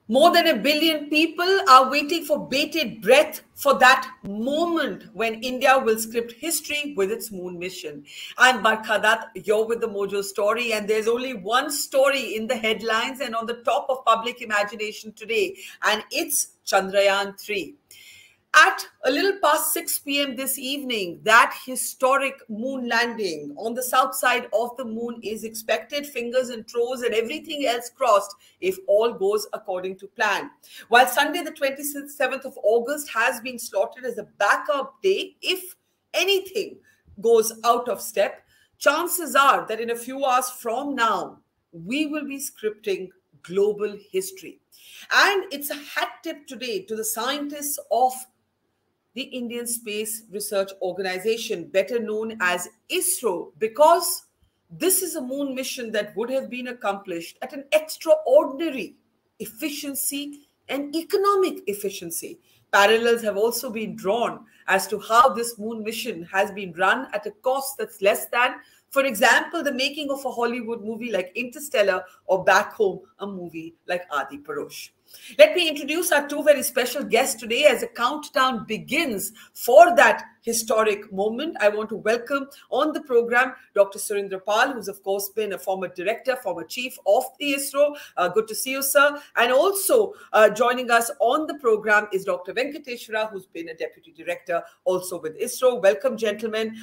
More than 1 billion people are waiting for bated breath for that moment when India will script history with its moon mission. I'm Barkha Dutt, you're with the Mojo story, and there's only one story in the headlines and on the top of public imagination today, and it's Chandrayaan-3. At a little past 6 p.m. this evening, that historic moon landing on the south side of the moon is expected, fingers and toes and everything else crossed, if all goes according to plan. While Sunday, the 27th of August, has been slotted as a backup day, if anything goes out of step, chances are that in a few hours from now, we will be scripting global history. And it's a hat tip today to the scientists of the Indian Space Research Organization, better known as ISRO, because this is a moon mission that would have been accomplished at an extraordinary efficiency and economic efficiency. Parallels have also been drawn as to how this moon mission has been run at a cost that's less than, for example, the making of a Hollywood movie like Interstellar, or back home, a movie like Adi Parosh. Let me introduce our two very special guests today as a countdown begins for that historic moment. I want to welcome on the program Dr. Surendra, who's of course been a former director, former chief of the ISRO. Good to see you, sir. And also joining us on the program is Dr. Venkateshwara, who's been a deputy director also with ISRO. Welcome, gentlemen.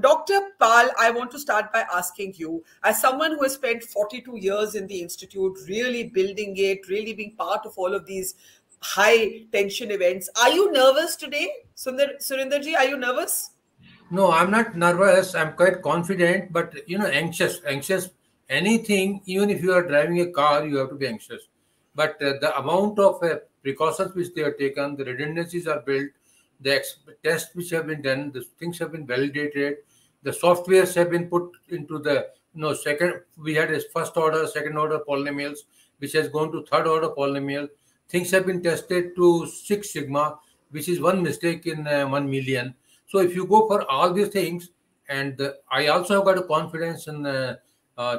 Dr. Pal, I want to start by asking you, as someone who has spent 42 years in the institute, really building it, really being part of all of these high tension events. Are you nervous today? Surendra ji, are you nervous? No, I'm not nervous. I'm quite confident, but anxious. Anxious. Anything, even if you are driving a car, you have to be anxious. But the amount of precautions which they have taken, the redundancies are built, the tests which have been done, the things have been validated, the softwares have been put into the second. We had a first order, second order polynomials, which has gone to third order polynomial. Things have been tested to 6 sigma, which is one mistake in 1 million. So if you go for all these things, and I also have got a confidence in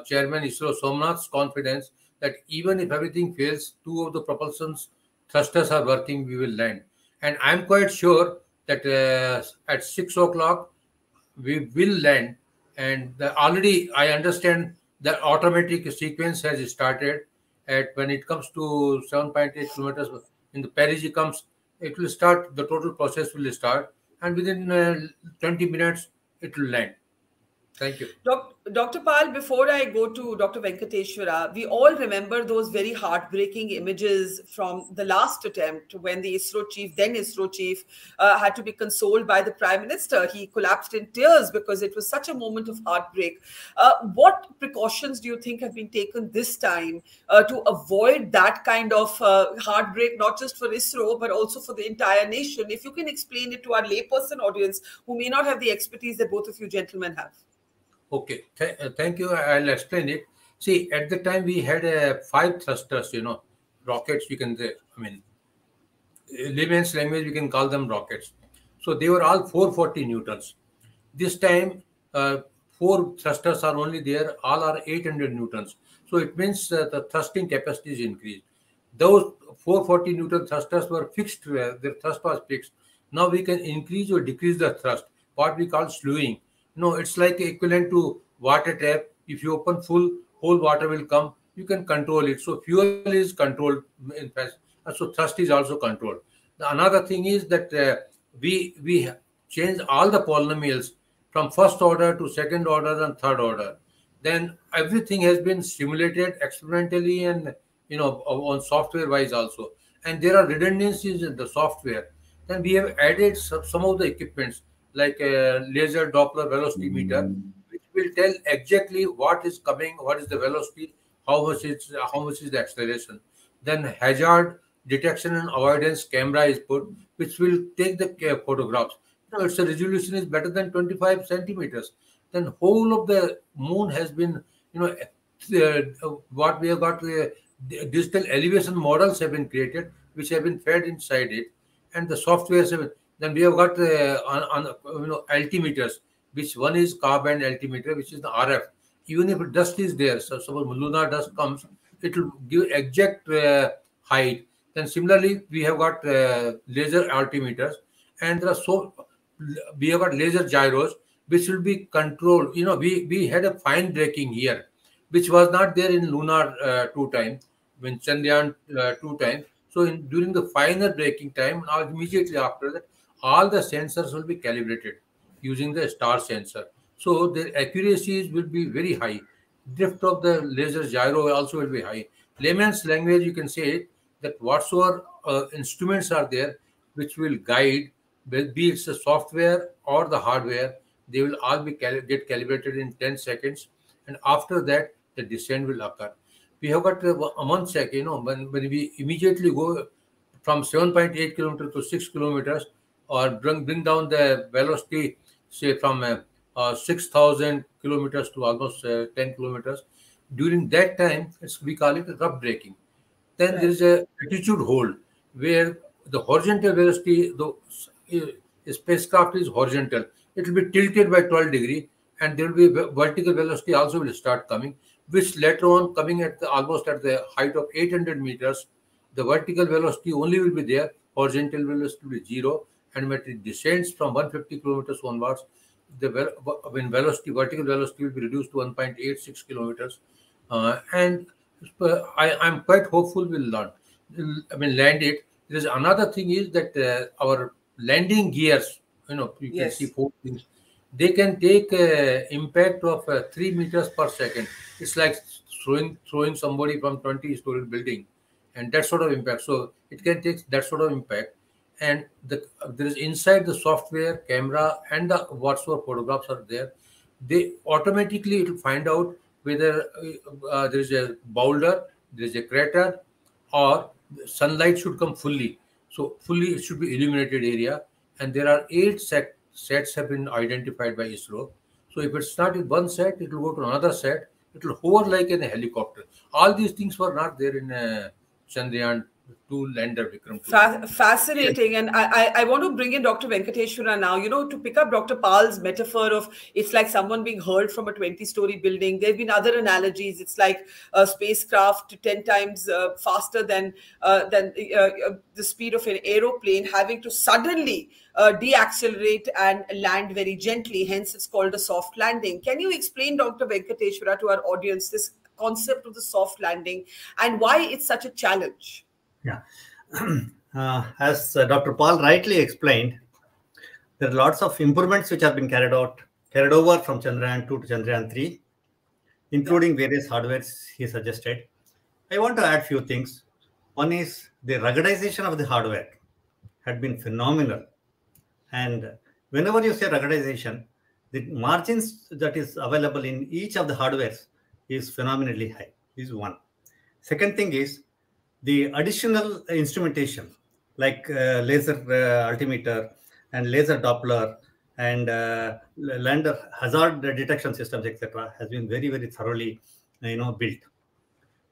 Chairman ISRO Somnath's confidence that even if everything fails, 2 of the propulsions thrusters are working, we will land. And I'm quite sure that at 6 o'clock, we will land. And already I understand the automatic sequence has started. When it comes to 7.8 kilometers in the perigee comes, it will start, the total process will start, and within 20 minutes it will land. Thank you. Dr. Pal, before I go to Dr. Venkateshwara, we all remember those very heartbreaking images from the last attempt when the then ISRO chief, had to be consoled by the Prime Minister. He collapsed in tears because it was such a moment of heartbreak. What precautions do you think have been taken this time to avoid that kind of heartbreak, not just for ISRO, but also for the entire nation? If you can explain it to our layperson audience who may not have the expertise that both of you gentlemen have. Okay, thank you. I'll explain it. See, at the time we had 5 thrusters, rockets, we can say, layman's language, we can call them rockets. So they were all 440 newtons. This time, 4 thrusters are only there, all are 800 newtons. So it means the thrusting capacity is increased. Those 440 newton thrusters were fixed, their thrust was fixed. Now we can increase or decrease the thrust, what we call slewing. No, it's like equivalent to water tap. If you open full, whole water will come. You can control it. So fuel is controlled, in fact. So thrust is also controlled. Another thing is that we change all the polynomials from first order to second order and third order. Then everything has been simulated experimentally and on software wise also. And there are redundancies in the software. Then we have added some of the equipments, like a laser Doppler velocity meter, which will tell exactly what is coming, what is the velocity, how much is the acceleration. Then hazard detection and avoidance camera is put, which will take the photographs. Now its resolution is better than 25 centimeters. Then whole of the moon has been, what we have got, digital elevation models have been created, which have been fed inside it, and the software have been. Then we have got altimeters, which one is carbon altimeter, which is the RF. Even if dust is there, so suppose lunar dust comes, it will give exact height. Then similarly, we have got laser altimeters, and we have got laser gyros, which will be controlled. We had a fine braking here, which was not there in lunar 2 time, when Chandrayaan 2 time. So during the final braking time, now immediately after that, all the sensors will be calibrated using the star sensor. So the accuracies will be very high. Drift of the laser gyro also will be high. Layman's language, you can say that whatsoever instruments are there which will guide, be it the software or the hardware, they will all be get calibrated in 10 seconds, and after that the descent will occur. We have got a 1 second, when we immediately go from 7.8 kilometers to 6 kilometers, or bring down the velocity, say from 6,000 kilometers to almost 10 kilometers. During that time, we call it rough braking. Then there is a attitude hold, where the horizontal velocity, the spacecraft is horizontal. It will be tilted by 12 degrees, and there will be vertical velocity also will start coming, which later on coming at almost at the height of 800 meters, the vertical velocity only will be there, horizontal velocity will be zero, and when it descends from 150 kilometers onwards, vertical velocity will be reduced to 1.86 kilometers, and I'm quite hopeful we'll land. Land it. There is another thing is that our landing gears, you can see 4 things. They can take impact of 3 meters per second. It's like throwing somebody from 20-story building, and that sort of impact. So it can take that sort of impact, and there is inside the software, camera, and the whatsoever photographs are there. They automatically it will find out whether there is a boulder, there is a crater, or sunlight should come fully. So fully it should be illuminated area, and there are 8 sets have been identified by ISRO. So if it's not in one set, it will go to another set. It will hover like in a helicopter. All these things were not there in Chandrayaan-2 lander Vikram. Fascinating. And I want to bring in Dr. Venkateshwara now, to pick up Dr. Pal's metaphor of it's like someone being hurled from a 20-story building. There have been other analogies. It's like a spacecraft 10 times faster than the speed of an aeroplane, having to suddenly deaccelerate and land very gently. Hence, it's called a soft landing. Can you explain, Dr. Venkateshwara, to our audience this concept of the soft landing and why it's such a challenge? Yeah. As Dr. Paul rightly explained, there are lots of improvements which have been carried over from Chandrayaan-2 to Chandrayaan-3, including various hardwares he suggested. I want to add few things. One is the ruggedization of the hardware had been phenomenal. And whenever you say ruggedization, the margins that is available in each of the hardwares is phenomenally high. This is one. Second thing is the additional instrumentation like laser altimeter and laser Doppler and lander hazard detection systems, etc., has been very, very thoroughly built.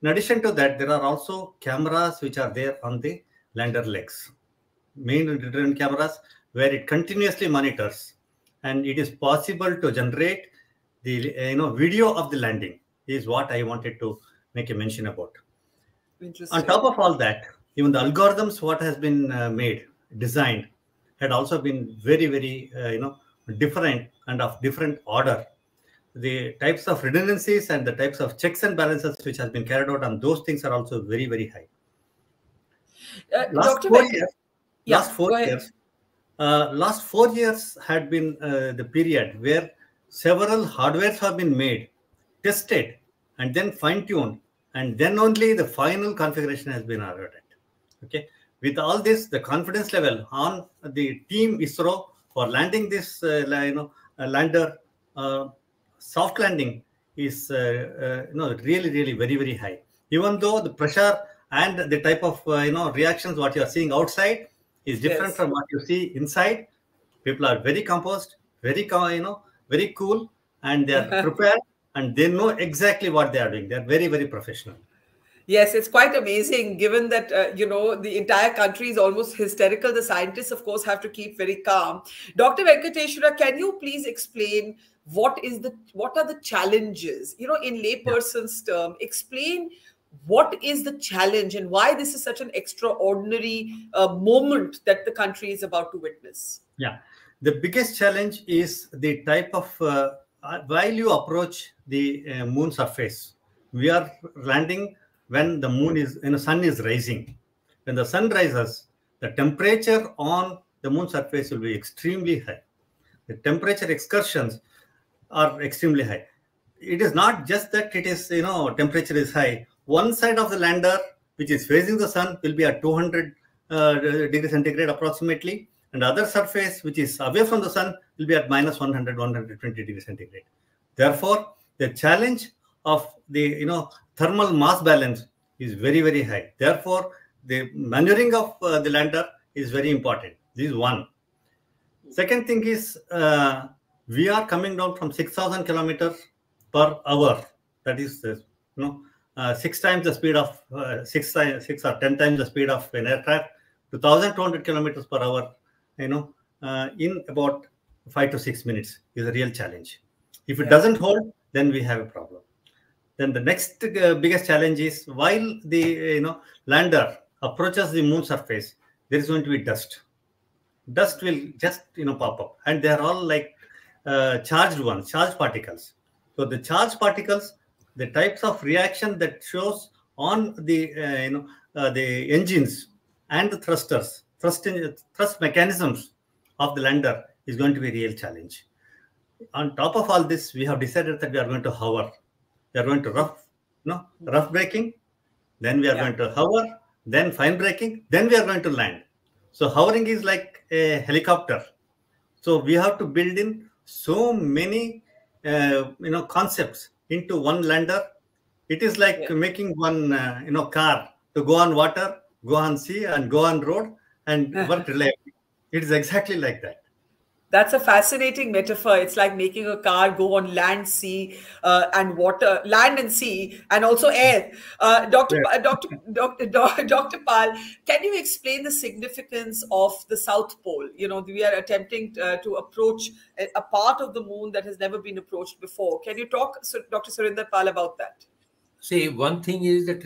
In addition to that, there are also cameras which are there on the lander legs, main driven cameras, where it continuously monitors, and it is possible to generate the video of the landing. Is what I wanted to make a mention about. On top of all that, even the algorithms what has been designed had also been very, very different and of different order. The types of redundancies and the types of checks and balances which has been carried out on those things are also very, very high. Last 4 years had been the period where several hardwares have been made, tested, and then fine-tuned, and then only the final configuration has been arrived at. Okay, with all this, the confidence level on the team ISRO for landing this lander soft landing is really, really very, very high. Even though the pressure and the type of reactions what you are seeing outside is different from what you see inside, people are very composed, very very cool, and they are prepared, and they know exactly what they are doing. They are very, very professional. Yes, it's quite amazing given that, the entire country is almost hysterical. The scientists, of course, have to keep very calm. Dr. Venkateshwara, can you please explain what are the challenges, in layperson's term, explain What is the challenge and why this is such an extraordinary moment that the country is about to witness? Yeah, the biggest challenge is the type of while you approach the moon surface, we are landing when the moon is, sun is rising. When the sun rises, the temperature on the moon surface will be extremely high. The temperature excursions are extremely high. It is not just that it is, temperature is high. One side of the lander, which is facing the sun, will be at 200 degrees centigrade approximately, and other surface, which is away from the sun, will be at minus 100, 120 degrees centigrade. Therefore, the challenge of the, thermal mass balance is very, very high. Therefore, the maneuvering of the lander is very important. This is one. Second thing is, we are coming down from 6,000 kilometers per hour. That is, 6 times the speed of 6 or 10 times the speed of an aircraft to 1,200 kilometers per hour. In about 5 to 6 minutes is a real challenge. If it doesn't hold, then we have a problem. Then the next biggest challenge is, while the lander approaches the moon surface, there is going to be dust. Dust will just pop up, and they are all like charged particles. So the charged particles, the types of reaction that shows on the the engines and the thrust mechanisms of the lander is going to be a real challenge. On top of all this, we have decided that we are going to hover. We are going to rough braking, then we are going to hover, then fine braking, then we are going to land. So hovering is like a helicopter. So we have to build in so many concepts into one lander. It is like making one car to go on water, go on sea, and go on road and work reliably. It is exactly like that. That's a fascinating metaphor. It's like making a car go on land, sea, and water, land and sea, and also air. Dr. Pal, can you explain the significance of the South Pole? We are attempting to approach a part of the moon that has never been approached before. Can you talk, Dr. Surendra Pal, about that? See, one thing is that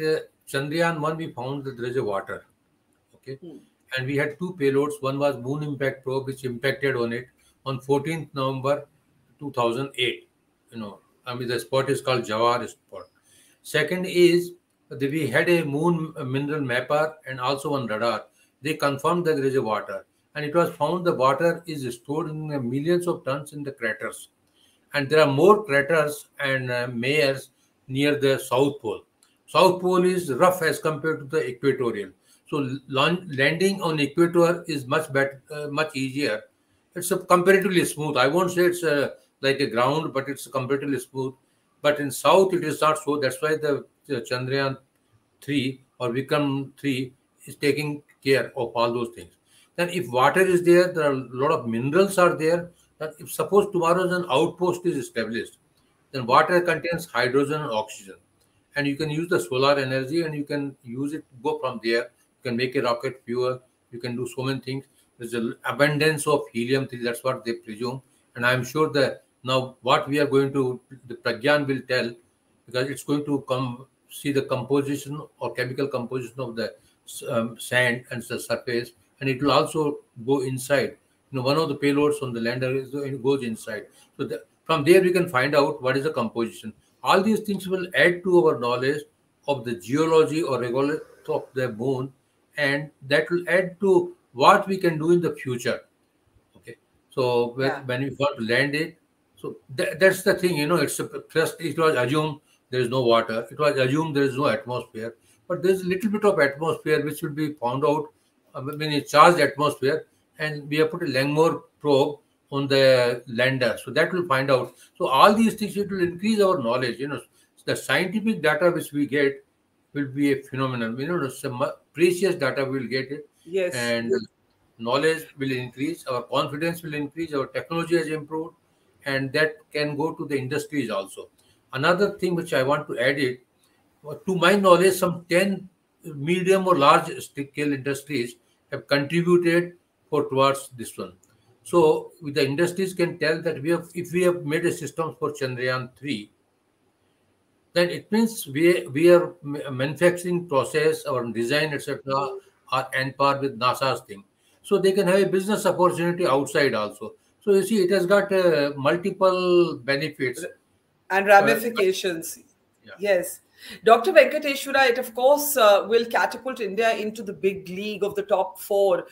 Chandrayaan-3 we found that there is a water. Okay. And we had 2 payloads. One was Moon Impact Probe, which impacted on it on 14th November 2008. The spot is called Jawar spot. Second is that we had a moon mineral mapper and also one radar. They confirmed that there is a water. And it was found the water is stored in millions of tons in the craters. And there are more craters and mares near the South Pole. South Pole is rough as compared to the equatorial. So landing on equator is much better, much easier. It's comparatively smooth. I won't say it's like a ground, but it's comparatively smooth. But in south, it is not so. That's why the Chandrayaan-3 or Vikram-3 is taking care of all those things. Then if water is there, there are a lot of minerals are there. That if suppose tomorrow an outpost is established, then water contains hydrogen and oxygen. And you can use the solar energy and you can use it, go from there. You can make a rocket fuel. You can do so many things. There's an abundance of helium-3. That's what they presume. And I'm sure that now what we are going to, the Pragyan will tell, because it's going to come see the composition or chemical composition of the sand and the surface. And it will also go inside. One of the payloads on the lander goes inside. So from there we can find out what is the composition. All these things will add to our knowledge of the geology or regolith of the moon, and that will add to what we can do in the future. Okay, so when we want to land it, so that's the thing. It's first it was assumed there is no water. It was assumed there is no atmosphere, but there is a little bit of atmosphere which will be found out when a charged atmosphere, and we have put a Langmuir probe on the lander, so that will find out. So all these things, it will increase our knowledge. The scientific data which we get will be a phenomenon. Some precious data we will get it. Yes. And knowledge will increase, our confidence will increase, our technology has improved, and that can go to the industries also. Another thing which I want to add it, to my knowledge, some 10 medium or large scale industries have contributed towards this one. So with the industries can tell that if we have made a system for Chandrayaan-3, then it means we are manufacturing process, our design, etc., are on par with NASA's thing. So they can have a business opportunity outside also. So you see, it has got multiple benefits. And ramifications. Yeah. Yes. Dr. Venkateshwara, it of course will catapult India into the big league of the top 4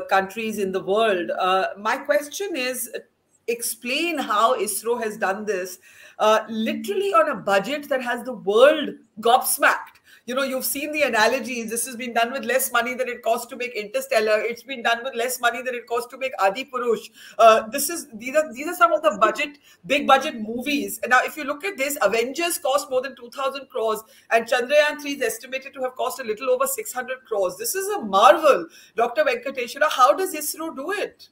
countries in the world. My question is, explain how ISRO has done this literally on a budget that has the world gobsmacked. You know, you've seen the analogies. This has been done with less money than it cost to make Interstellar. It's been done with less money than it cost to make Adi Purush. These are some of the big budget movies. And now, if you look at this, Avengers cost more than 2,000 crores, and Chandrayaan-3 is estimated to have cost a little over 600 crores. This is a marvel. Dr. Venkateshwara, how does ISRO do it?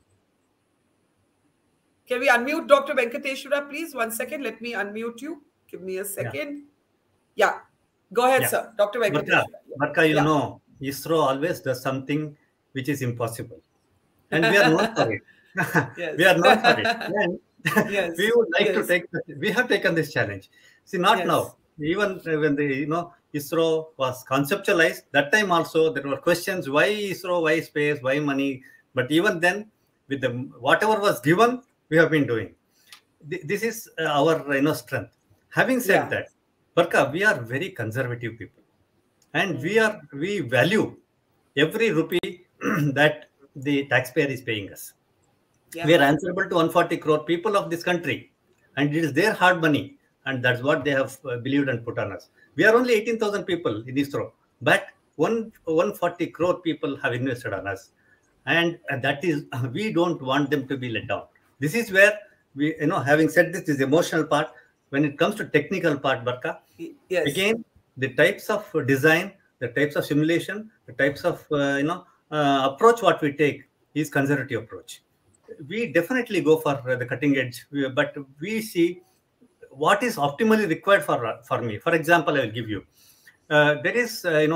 Can we unmute Dr. Venkateshwara, please? 1 second. Let me unmute you. Give me a second. Yeah. Go ahead, sir. Dr. Venkateshwara. Barkha, you know, ISRO always does something which is impossible. And we are known for it. Yes. We are known for it. And yes. we would like to take, we have taken this challenge. See, not now. Even when the, ISRO was conceptualized, that time also there were questions, why ISRO, why space, why money? But even then, with the whatever was given, we have been doing. This is our strength. Having said that, Barkha, we are very conservative people, and we value every rupee that the taxpayer is paying us. We are answerable to 140 crore people of this country, and it is their hard money, and that's what they have believed and put on us. We are only 18,000 people in ISRO, but 140 crore people have invested on us, and that is, we don't want them to be let down. This is where we, having said this emotional part, when it comes to technical part, Barkha, again, the types of design, the types of simulation, the types of approach what we take is conservative approach. We definitely go for the cutting edge, but we see what is optimally required for me. For example, I will give you. There is a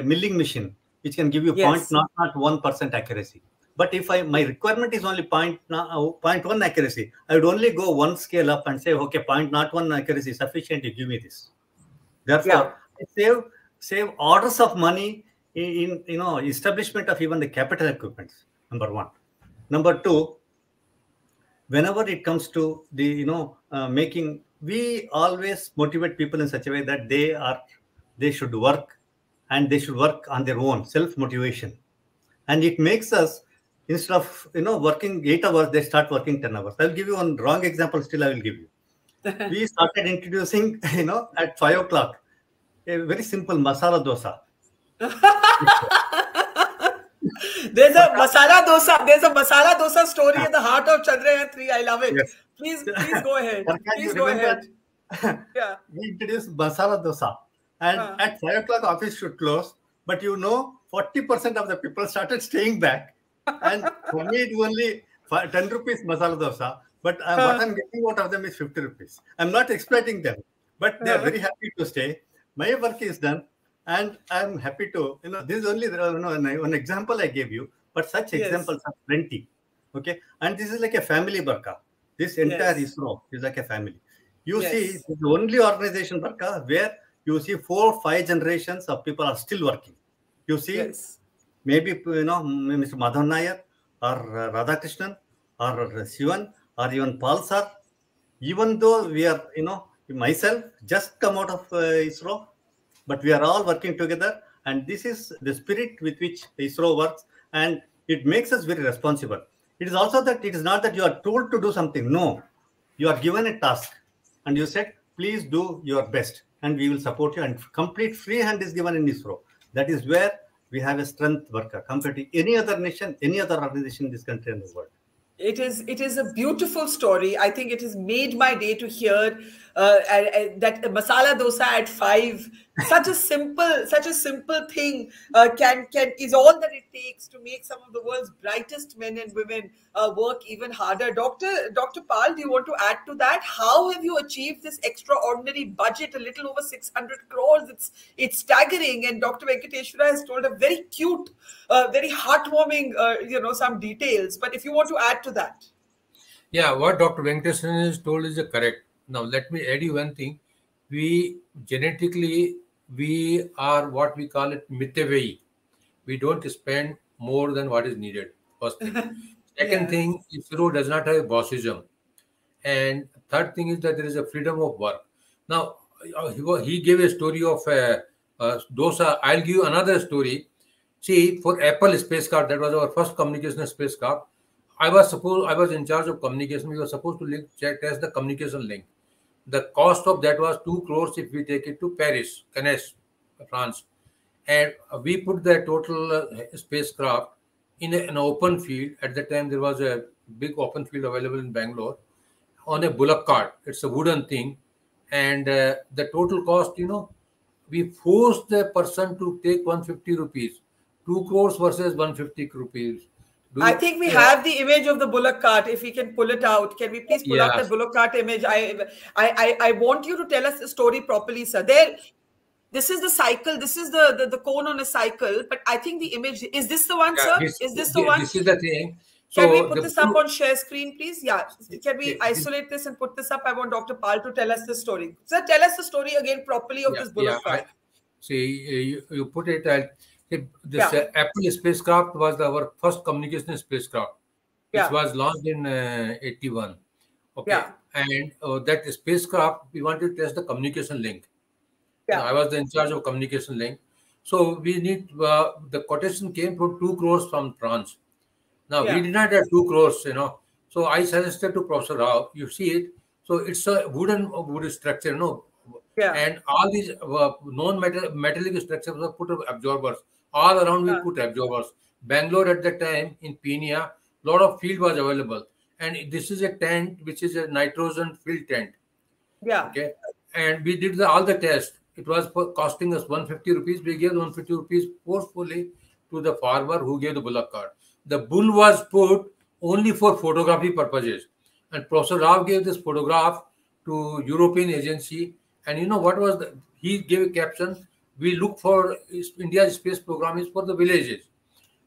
milling machine which can give you 0.1% accuracy. But if my requirement is only 0.1 accuracy, I would only go one scale up and say, okay, 0.01 accuracy is sufficient, you give me this. Therefore, save orders of money in establishment of even the capital equipments, number one. Number two, whenever it comes to the making, we always motivate people in such a way that they should work, and they should work on their own, self-motivation. And it makes us, instead of working 8 hours, they start working 10 hours. I'll give you one wrong example. Still, I will give you. We started introducing, at 5 o'clock, a very simple masala dosa. There's a masala dosa story at the heart of Chandrayaan-3. I love it. Yes. Please go ahead. Please go ahead. We introduced masala dosa, and at 5 o'clock office should close. But 40% of the people started staying back. And for me, it was only 10 rupees masala dosa. But what I'm getting out of them is 50 rupees. I'm not exploiting them, but they are very happy to stay. My work is done, and I'm happy to, this is only one example I gave you, but such examples are plenty. Okay. And this is like a family, Barkha. This entire ISRO is like a family. You see, it's the only organization, Barkha, where you see 4 or 5 generations of people are still working. You see, maybe, Mr. Madhav Nair or Radhakrishnan or Sivan or even Paul sir, even though we are, myself just come out of ISRO, but we are all working together, and this is the spirit with which ISRO works, and it makes us very responsible. It is also that it is not that you are told to do something. No, you are given a task, and you said, please do your best, and we will support you, and complete free hand is given in ISRO. That is where we have a strength, Barkha, compared to any other nation, any other organization in this country and the world. It is a beautiful story. I think it has made my day to hear that masala dosa at 5, such a simple thing is all that it takes to make some of the world's brightest men and women work even harder. Dr. Pal, do you want to add to that? How have you achieved this extraordinary budget, a little over 600 crores? It's staggering. And Dr. Venkateshwara has told a very cute, very heartwarming, some details. But if you want to add to that. Yeah, what Dr. Venkateshwara has told is correct. Now, let me add you one thing. we genetically, we are what we call it mitavei. We don't spend more than what is needed. First thing. Second Yes. thing, ISRO does not have bossism. And third thing is that there is a freedom of work. Now, he gave a story of dosa. I'll give you another story. See, for Apple spacecraft, that was our first communication spacecraft. I was in charge of communication. We were supposed to test the communication link. The cost of that was 2 crores if we take it to Paris, Cannes, France. And we put the total spacecraft in an open field. At the time, there was a big open field available in Bangalore on a bullock cart. It's a wooden thing. And the total cost, we forced the person to take 150 rupees. 2 crores versus 150 rupees. I think we have the image of the bullock cart. If we can pull it out, can we please pull out the bullock cart image? I want you to tell us the story properly, sir. This is the cycle. This is the cone on a cycle. But I think the image, is this the one, sir? Is this the one? This is the thing. So can we put this up on share screen, please? Yeah. Can we isolate this and put this up? I want Dr. Pal to tell us the story. Sir, tell us the story again properly of this bullock cart. See, you put it. This Apple spacecraft was our first communication spacecraft. It was launched in 81. Okay. And that spacecraft, we wanted to test the communication link. I was in charge of communication link. So we need, the quotation came for 2 crores from France. Now, we did not have 2 crores, So I suggested to Professor Rao, you see it. So it's a wood structure, And all these non-metallic structures were put of absorbers. All around we put absorbers. Bangalore at that time, in Peenya, lot of field was available. And this is a tent, which is a nitrogen-filled tent. Okay. And we did all the tests. It was costing us 150 rupees. We gave 150 rupees forcefully to the farmer who gave the bullock cart. The bull was put only for photography purposes. And Professor Rao gave this photograph to European agency. And what was he gave a caption, we look for India's space program is for the villages.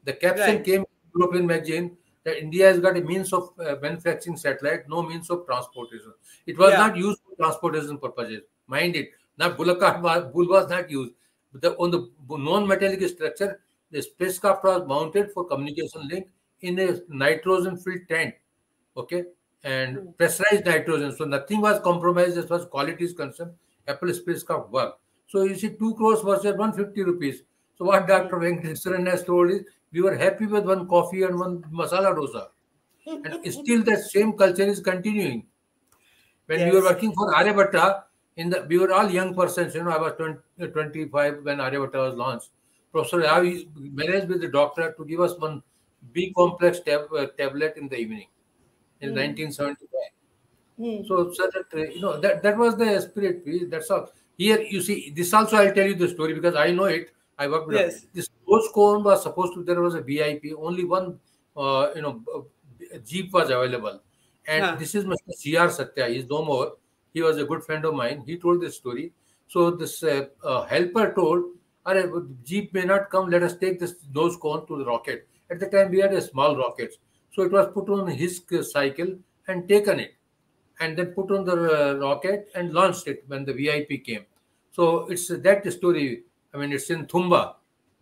The caption came in European magazine that India has got a means of manufacturing satellite, no means of transportation. It was not used for transportation purposes. Mind it. Not bullock cart, bull was not used. But on the non-metallic structure, the spacecraft was mounted for communication link in a nitrogen-filled tent. Okay. And pressurized nitrogen. So nothing was compromised as far as quality is concerned. Apple spacecraft worked. So you see 2 crores versus 150 rupees. So what Dr. Surendra has told is, we were happy with one coffee and one masala dosa. And still that same culture is continuing. When we were working for Aryabhatta, we were all young persons. I was 25 when Aryabhatta was launched. Professor Ravi managed with the doctor to give us one big complex tablet in the evening in 1975. So that was the spirit. That's all. Here you see this also. I'll tell you the story because I know it. I worked with this. Rose cone was supposed to. There was a VIP. Only one jeep was available, and this is Mr. C.R. Satya. He's no more. He was a good friend of mine. He told this story. So this helper told, jeep may not come. Let us take this nose cone to the rocket. At the time we had a small rocket, so it was put on his cycle and taken it, and then put on the rocket and launched it when the VIP came. So it's that story. I mean, it's in Thumba.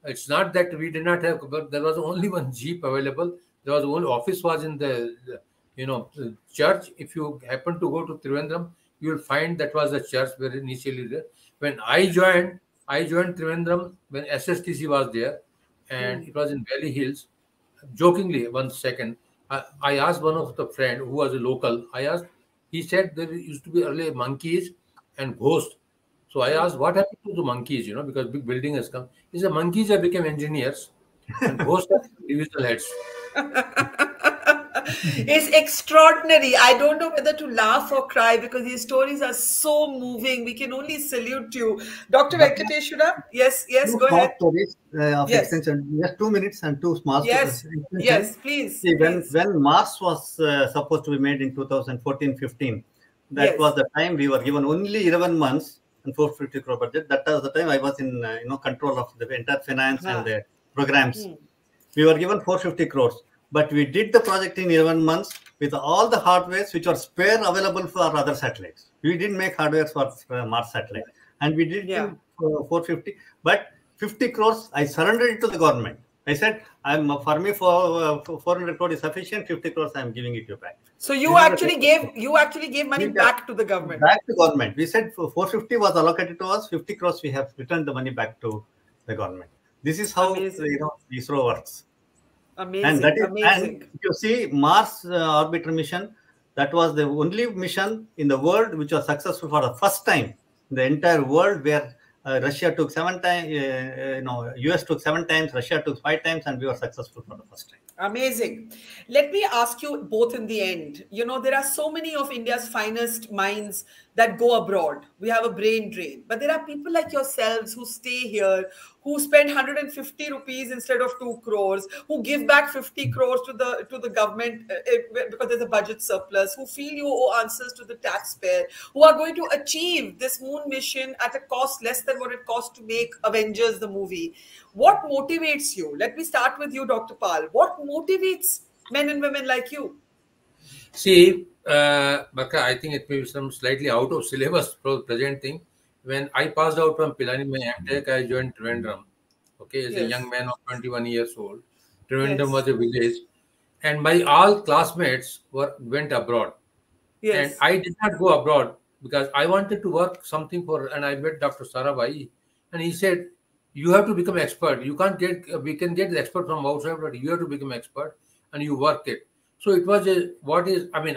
It's not that we did not have, but there was only one jeep available. There was only office was in the church. If you happen to go to Trivandrum, you will find that was the church where initially there. When I joined Trivandrum when SSTC was there, and it was in Valley Hills. Jokingly, 1 second, I asked one of the friend who was a local. He said there used to be earlier monkeys and ghosts. So I asked, what happened to the monkeys? Because big building has come. He said monkeys have become engineers, and ghosts are divisional heads. It's extraordinary. I don't know whether to laugh or cry because these stories are so moving. We can only salute you. Dr. Venkateshwara? Yes, go ahead. Stories of extension. Just 2 minutes and 2 small stories. Yes, please. See, when Mars was supposed to be made in 2014-15, that was the time we were given only 11 months and 450 crore budget. That was the time I was in control of the entire finance and the programs. We were given 450 crores. but we did the project in 11 months with all the hardwares which are spare available for other satellites. We didn't make hardware for Mars satellite, and we did it in 450. But 50 crores, I surrendered it to the government. I said, for me, 400 crores is sufficient. 50 crores, I'm giving it you back. So you actually gave money back to the government. Back to government. We said 450 was allocated to us. 50 crores, we have returned the money back to the government. This is how ISRO works. Amazing. And that is, amazing. And you see, Mars orbiter mission, that was the only mission in the world which was successful for the first time in the entire world, where Russia took 7 times, US took 7 times, Russia took 5 times, and we were successful for the first time. Amazing. Let me ask you both in the end. You know, there are so many of India's finest minds that go abroad. We have a brain drain. But there are people like yourselves who stay here, who spend 150 rupees instead of 2 crores, who give back 50 crores to the government because there's a budget surplus, who feel you owe answers to the taxpayer, who are going to achieve this moon mission at a cost less than what it cost to make Avengers the movie. What motivates you? Let me start with you, Dr. Pal. What motivates men and women like you? See, Barkha, I think it may be some slightly out of syllabus for the present thing. When I passed out from Pilani, my MTech, I joined Trivandrum. Okay, as a young man of 21 years old. Trivandrum was a village, and my all classmates went abroad. And I did not go abroad because I wanted to work something for, and I met Dr. Sarabhai, and he said, you have to become expert. You can't we can get the expert from outside, but you have to become expert and you work it. So it was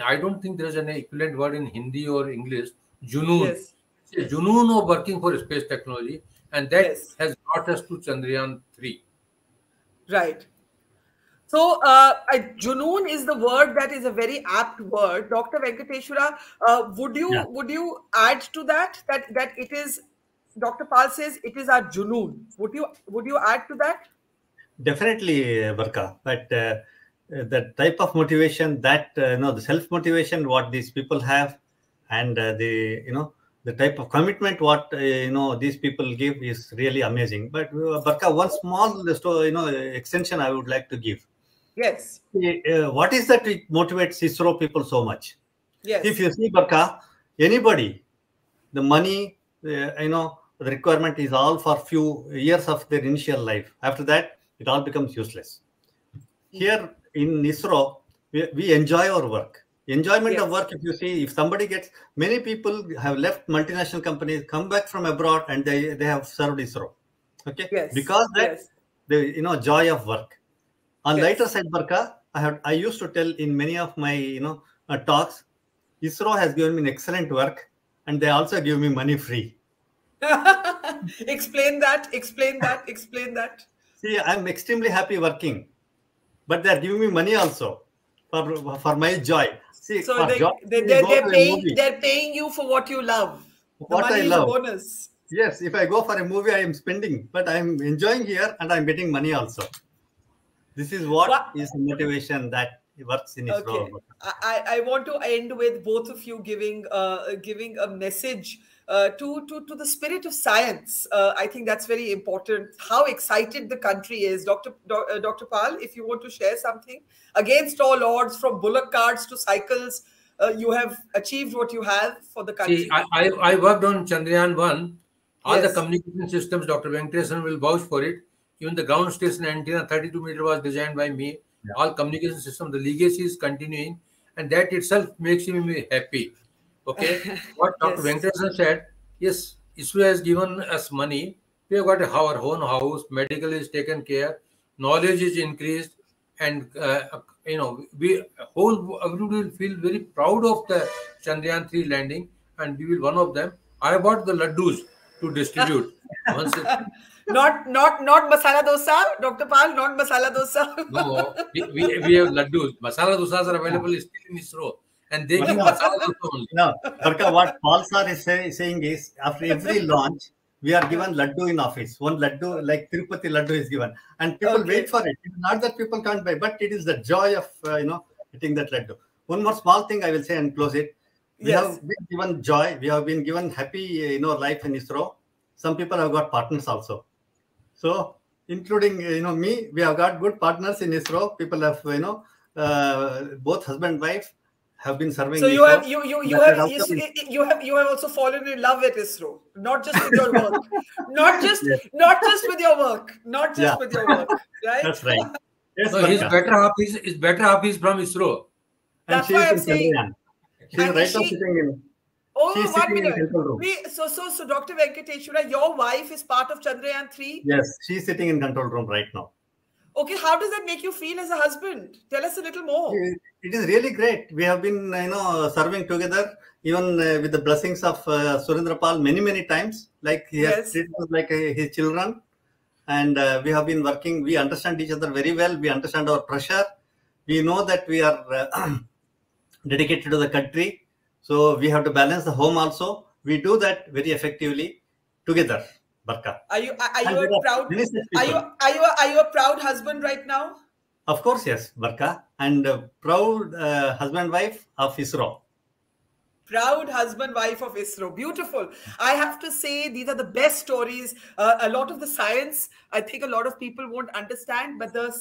I don't think there is an equivalent word in Hindi or English, junoon. It's a junoon of working for space technology, and that has brought us to Chandrayaan-3. Right. So, junoon is the word that is a very apt word. Dr. Venkateshwara, would you add to that it is, Dr. Pal says it is our junoon. Would you add to that? Definitely, Barkha. But the type of motivation that the self-motivation what these people have, and the type of commitment what these people give is really amazing. But Barkha, one small extension I would like to give. Yes. What is that which motivates ISRO people so much? Yes. If you see, Barkha, anybody, the money, the requirement is all for few years of their initial life. After that, it all becomes useless. Here in ISRO, we enjoy our work. Enjoyment of work, if you see, if somebody gets, many people have left multinational companies, come back from abroad, and they have served ISRO. Okay? Yes. Because that, the joy of work. On lighter side, Barkha, I used to tell in many of my talks, ISRO has given me an excellent work, and they also give me money free. Explain that. See, I'm extremely happy working, but they're giving me money also for my joy. See, so they're paying you for what you love. What I love. Is a bonus. Yes, if I go for a movie, I am spending, but I'm enjoying here and I'm getting money also. This is what is the motivation that works in ISRO. Okay. I want to end with both of you giving a message to the spirit of science. I think that's very important. How excited the country is. Dr. Pal, if you want to share something. Against all odds, from bullock carts to cycles, you have achieved what you have for the country. See, I worked on Chandrayaan-1. All the communication systems, Dr. Venkateshwaran will vouch for it. Even the ground station antenna, 32 meter, was designed by me. Yeah. All communication systems, the legacy is continuing, and that itself makes me happy. Okay, what Dr. Venkateshwaran said, yes, ISRO has given us money. We have got our own house, medical is taken care, knowledge is increased, and everybody will feel very proud of the Chandrayaan-3 landing, and we will one of them. I bought the laddus to distribute. Not masala dosa, Dr. Pal, not masala dosa. No, we have laddus. Masala dosas are available still in ISRO, and they give masala dosa only. No, Barkha, what Paul sir is saying is, after every launch, we are given laddu in office. One laddu, like Tirupati laddu, is given, and people wait for it. It's not that people can't buy, but it is the joy of eating that laddu. One more small thing I will say and close it. We have been given joy. We have been given happy life in ISRO. Some people have got partners also. So including me. We have got good partners in ISRO. People have both husband and wife have been serving. So ISRO. you have also fallen in love with ISRO, not just with your work, not just with your work, right? That's right. Yes, so his better half is from ISRO. That's why I'm saying. She's right now sitting in. Oh, 1 minute. So Dr. Venkateshwara, your wife is part of Chandrayaan-3? Yes, she's sitting in control room right now. Okay, how does that make you feel as a husband? Tell us a little more. It is really great. We have been, serving together, even with the blessings of Surendra Pal many times. Like he has treated us like his children, and we have been working. We understand each other very well. We understand our pressure. We know that we are dedicated to the country. So we have to balance the home also. We do that very effectively together, Barkha. Are you a proud husband right now? Of course, yes, Barkha, and proud husband wife of ISRO. Proud husband, wife of ISRO. Beautiful. I have to say, these are the best stories. A lot of the science, I think a lot of people won't understand, but the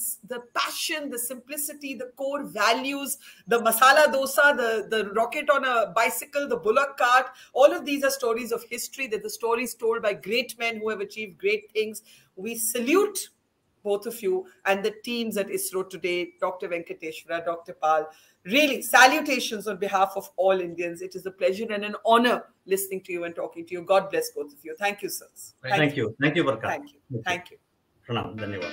passion, the simplicity, the core values, the masala dosa, the rocket on a bicycle, the bullock cart, all of these are stories of history. They're the stories told by great men who have achieved great things. We salute both of you and the teams at ISRO today, Dr. Venkateshwara, Dr. Pal. Really, salutations on behalf of all Indians. It is a pleasure and an honor listening to you and talking to you. God bless both of you. Thank you, sirs. Thank you. Thank you, Barkha. Thank you. Pranam. Dhanyawad.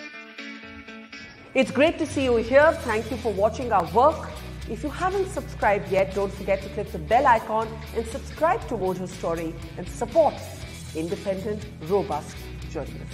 It's great to see you here. Thank you for watching our work. If you haven't subscribed yet, don't forget to click the bell icon and subscribe to Mojo Story and support independent, robust journalism.